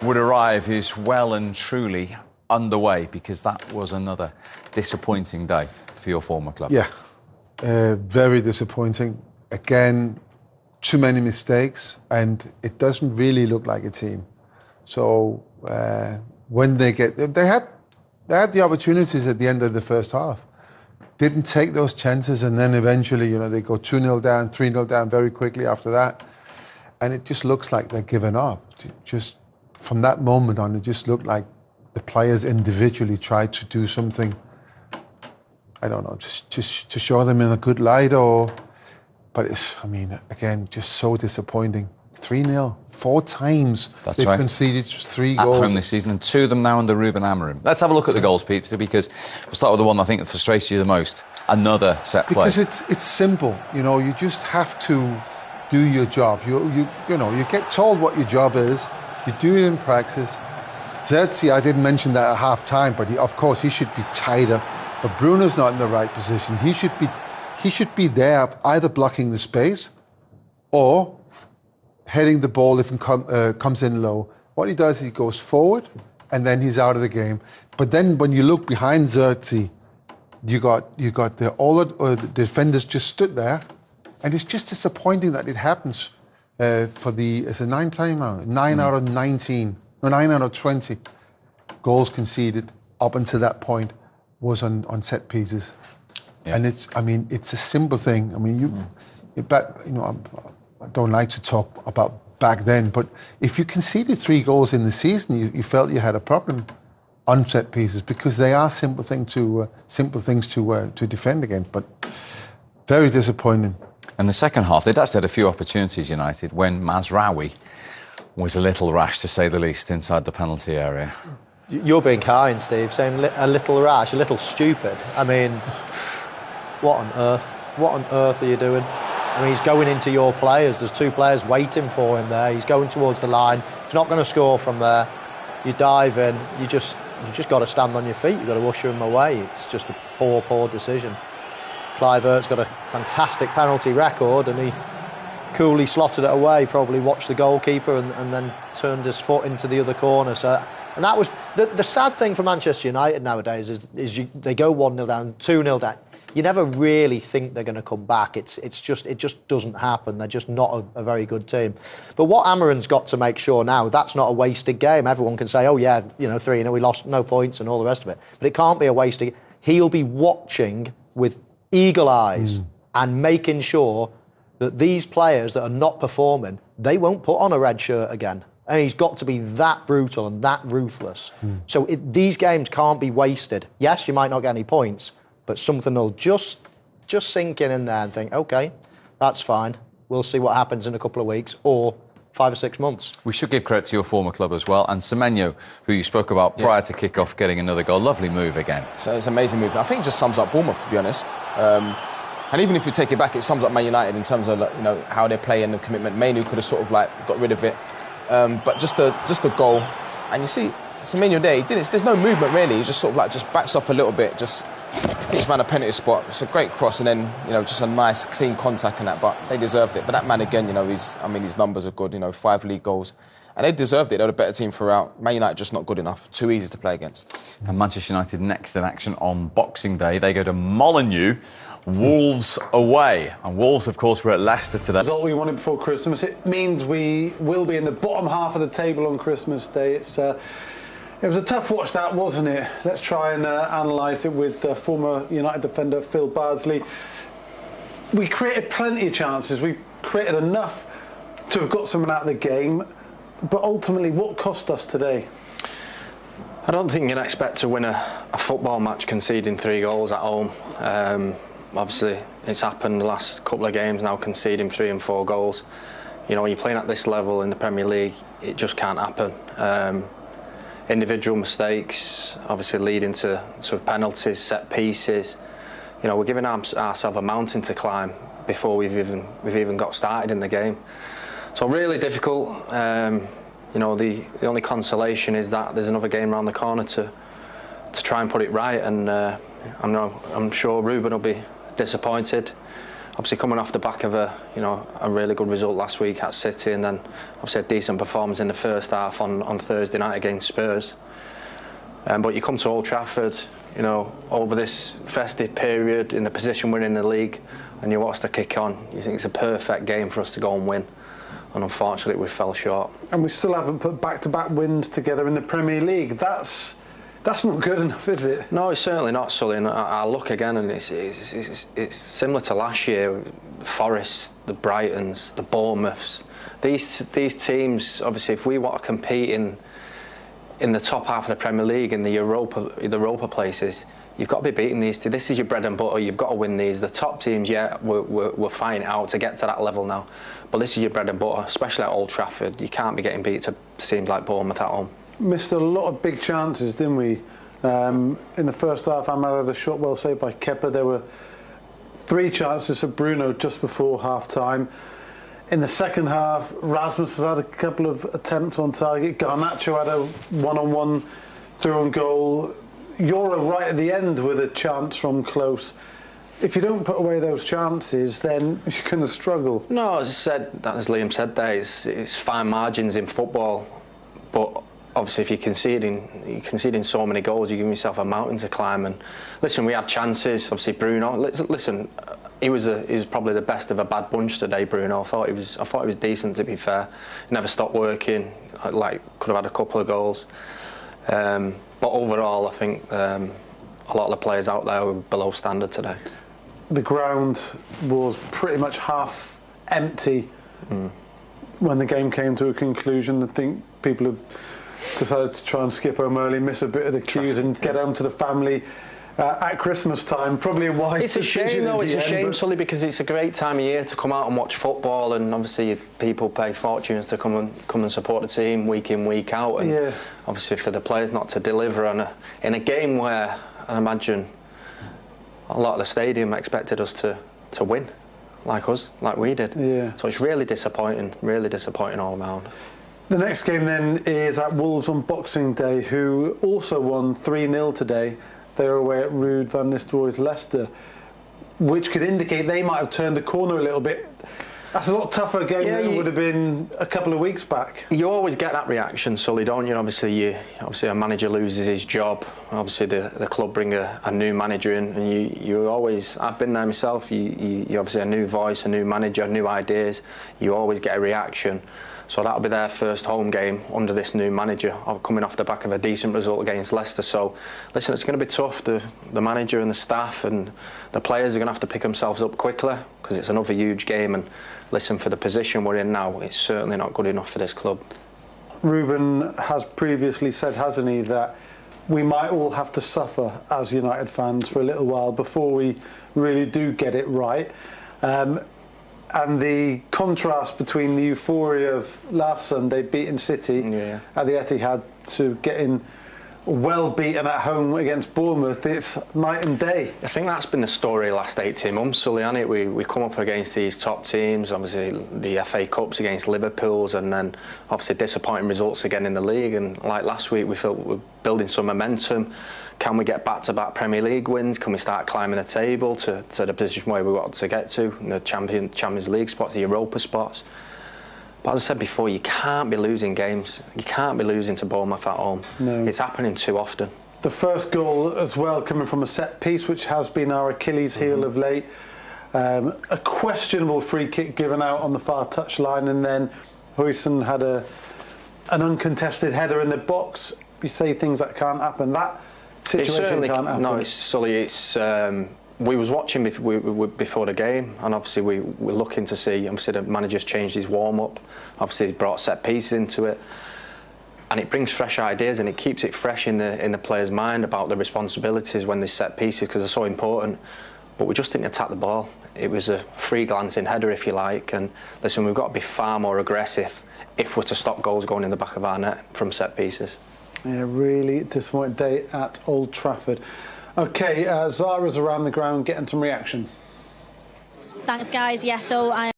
would arrive is well and truly underway, because that was another disappointing day for your former club. Yeah, very disappointing. Again, too many mistakes, and it doesn't really look like a team. So when they had the opportunities at the end of the first half, didn't take those chances, and then eventually, they go 2-0 down, 3-0 down very quickly after that, and it just looks like they're giving up. Just from that moment on, it just looked like the players individually tried to do something, I don't know, just to show them in a good light, but it's, again, just so disappointing. 3-0, 4 times they've conceded 3 goals. At home this season, and 2 of them now under Ruben Amorim. Let's have a look at the goals, Peeps, because we'll start with the one I think that frustrates you the most. Another set play. Because it's simple, you just have to do your job. You get told what your job is, you do it in practice. Zerzi, I didn't mention that at half time, but of course he should be tighter. But Bruno's not in the right position. He should be there, either blocking the space or heading the ball if it comes in low. What he does is he goes forward and then he's out of the game. But then when you look behind Zerzi, you got all the defenders just stood there, and it's just disappointing that it happens for it's a 9 time now. 9 out of 19, no, 9 out of 20 goals conceded up until that point was on set pieces. Yeah. And it's a simple thing. I don't like to talk about back then, but if you conceded 3 goals in the season, you felt you had a problem on set pieces, because they are simple things to defend against. But very disappointing. And the second half, they'd actually had a few opportunities, United, when Mazraoui was a little rash, to say the least, inside the penalty area. You're being kind, Steve, saying a little rash, a little stupid. What on earth? What on earth are you doing? He's going into your players. There's 2 players waiting for him there. He's going towards the line. He's not going to score from there. You dive in. You just got to stand on your feet. You've got to usher him away. It's just a poor decision. Clive Eart's got a fantastic penalty record, and he coolly slotted it away. Probably watched the goalkeeper and then turned his foot into the other corner. And that was the sad thing for Manchester United nowadays is they go 1-0 down, 2-0 down. You never really think they're going to come back. It just doesn't happen. They're just not a very good team. But what Amorim's got to make sure now, that's not a wasted game. Everyone can say, oh yeah, 3-0, we lost, no points and all the rest of it. But it can't be a wasted game. He'll be watching with eagle eyes and making sure that these players that are not performing, they won't put on a red shirt again. And he's got to be that brutal and that ruthless. So these games can't be wasted. Yes, you might not get any points, but something will just sink in there and think, OK, that's fine. We'll see what happens in a couple of weeks or 5 or 6 months. We should give credit to your former club as well. And Semenyo, who you spoke about prior to kick-off, getting another goal. Lovely move again. So it's an amazing move. I think it just sums up Bournemouth, to be honest. And even if we take it back, it sums up Man United in terms of how they play and the commitment. Mainu could have sort of got rid of it. But just a goal. And you see, Semenyo there, there's no movement really. He just sort of just backs off a little bit, just hits around a penalty spot. It's a great cross, and then just a nice clean contact and that. But they deserved it. But that man again, his numbers are good. 5 league goals, and they deserved it. They're the better team throughout. Man United just not good enough. Too easy to play against. And Manchester United next in action on Boxing Day. They go to Molineux. Wolves away. And Wolves, of course, were at Leicester today. Result we wanted before Christmas. It means we will be in the bottom half of the table on Christmas Day. It was a tough watch, that, wasn't it? Let's try and analyse it with former United defender Phil Bardsley. We created plenty of chances. We created enough to have got something out of the game. But ultimately, what cost us today? I don't think you can expect to win a football match conceding 3 goals at home. Obviously, it's happened the last couple of games now, conceding 3 and 4 goals. When you're playing at this level in the Premier League, it just can't happen. Individual mistakes, obviously leading to penalties, set pieces. We're giving ourselves a mountain to climb before we've even got started in the game. So really difficult. The only consolation is that there's another game around the corner to try and put it right. And I'm sure Ruben will be disappointed. obviously coming off the back of a really good result last week at City, and then obviously a decent performance in the first half on Thursday night against Spurs. But you come to Old Trafford, over this festive period, in the position we're in the league, and you watch the kick on, you think it's a perfect game for us to go and win. And unfortunately, we fell short. And we still haven't put back-to-back wins together in the Premier League. That's not good enough, is it? No, it's certainly not, Sully. And I look again, and it's similar to last year. Forest, the Brightons, the Bournemouths. These teams, obviously, if we want to compete in the top half of the Premier League, in the Europa places, you've got to be beating these two. This is your bread and butter. You've got to win these. The top teams, we're fighting out to get to that level now. But this is your bread and butter, especially at Old Trafford. You can't be getting beat to teams like Bournemouth at home. Missed a lot of big chances, didn't we? In the first half, Ahmad had a shot well saved by Kepa. There were 3 chances for Bruno just before half-time. In the second half, Rasmus has had a couple of attempts on target. Garnacho had a one-on-one through on goal. You're right at the end with a chance from close. If you don't put away those chances, then you're going to struggle. No, as Liam said there, it's fine margins in football, but obviously if you're conceding so many goals, you give yourself a mountain to climb. And listen, we had chances. Obviously, Bruno. Listen, he was probably the best of a bad bunch today. Bruno. I thought he was decent, to be fair. He never stopped working. Could have had a couple of goals. But overall, I think a lot of the players out there were below standard today. The ground was pretty much half empty when the game came to a conclusion. I think people have decided to try and skip home early, miss a bit of the queues and get home to the family at Christmas time. Probably a wise decision. It's a shame, though. It's a shame, Sully, because it's a great time of year to come out and watch football, and obviously people pay fortunes to come and support the team week in, week out, and obviously for the players not to deliver in a game where I imagine a lot of the stadium expected us to win, like we did. Yeah. So it's really disappointing all round. The next game then is at Wolves on Boxing Day, who also won 3-0 today. They were away at Ruud van Nistelrooy's Leicester, which could indicate they might have turned the corner a little bit. That's a lot tougher game than it would have been a couple of weeks back. You always get that reaction, Sully, don't you? Obviously a manager loses his job. Obviously the club bring a new manager in, and you always. I've been there myself. You obviously a new voice, a new manager, new ideas. You always get a reaction. So that'll be their first home game under this new manager, coming off the back of a decent result against Leicester. So, listen, it's going to be tough. The manager and the staff and the players are going to have to pick themselves up quickly, because it's another huge game. And listen, for the position we're in now, it's certainly not good enough for this club. Ruben has previously said, hasn't he, that we might all have to suffer as United fans for a little while before we really do get it right. And the contrast between the euphoria of last Sunday beating City at the Etihad to getting well beaten at home against Bournemouth, it's night and day. I think that's been the story the last 18 months, Sully, hasn't it? We come up against these top teams, obviously the FA Cups against Liverpool's, and then obviously disappointing results again in the league. And like last week, we felt we're building some momentum. Can we get back-to-back Premier League wins? Can we start climbing the table to the position where we want to get to, the Champions League spots, the Europa spots? But as I said before, you can't be losing games. You can't be losing to Bournemouth at home. No. It's happening too often. The first goal as well coming from a set piece, which has been our Achilles heel of late. A questionable free kick given out on the far touchline, and then Huijsen had an uncontested header in the box. You say things that can't happen. That situation can't happen. No, Sully, we was watching before the game, and obviously we're looking to see. Obviously, the manager's changed his warm-up. Obviously, he brought set pieces into it, and it brings fresh ideas, and it keeps it fresh in the player's mind about the responsibilities when they set pieces, because they're so important. But we just didn't attack the ball. It was a free glancing header, if you like. And listen, we've got to be far more aggressive if we're to stop goals going in the back of our net from set pieces. Yeah, really disappointing day at Old Trafford. OK, Zara's around the ground getting some reaction. Thanks, guys. Yeah, so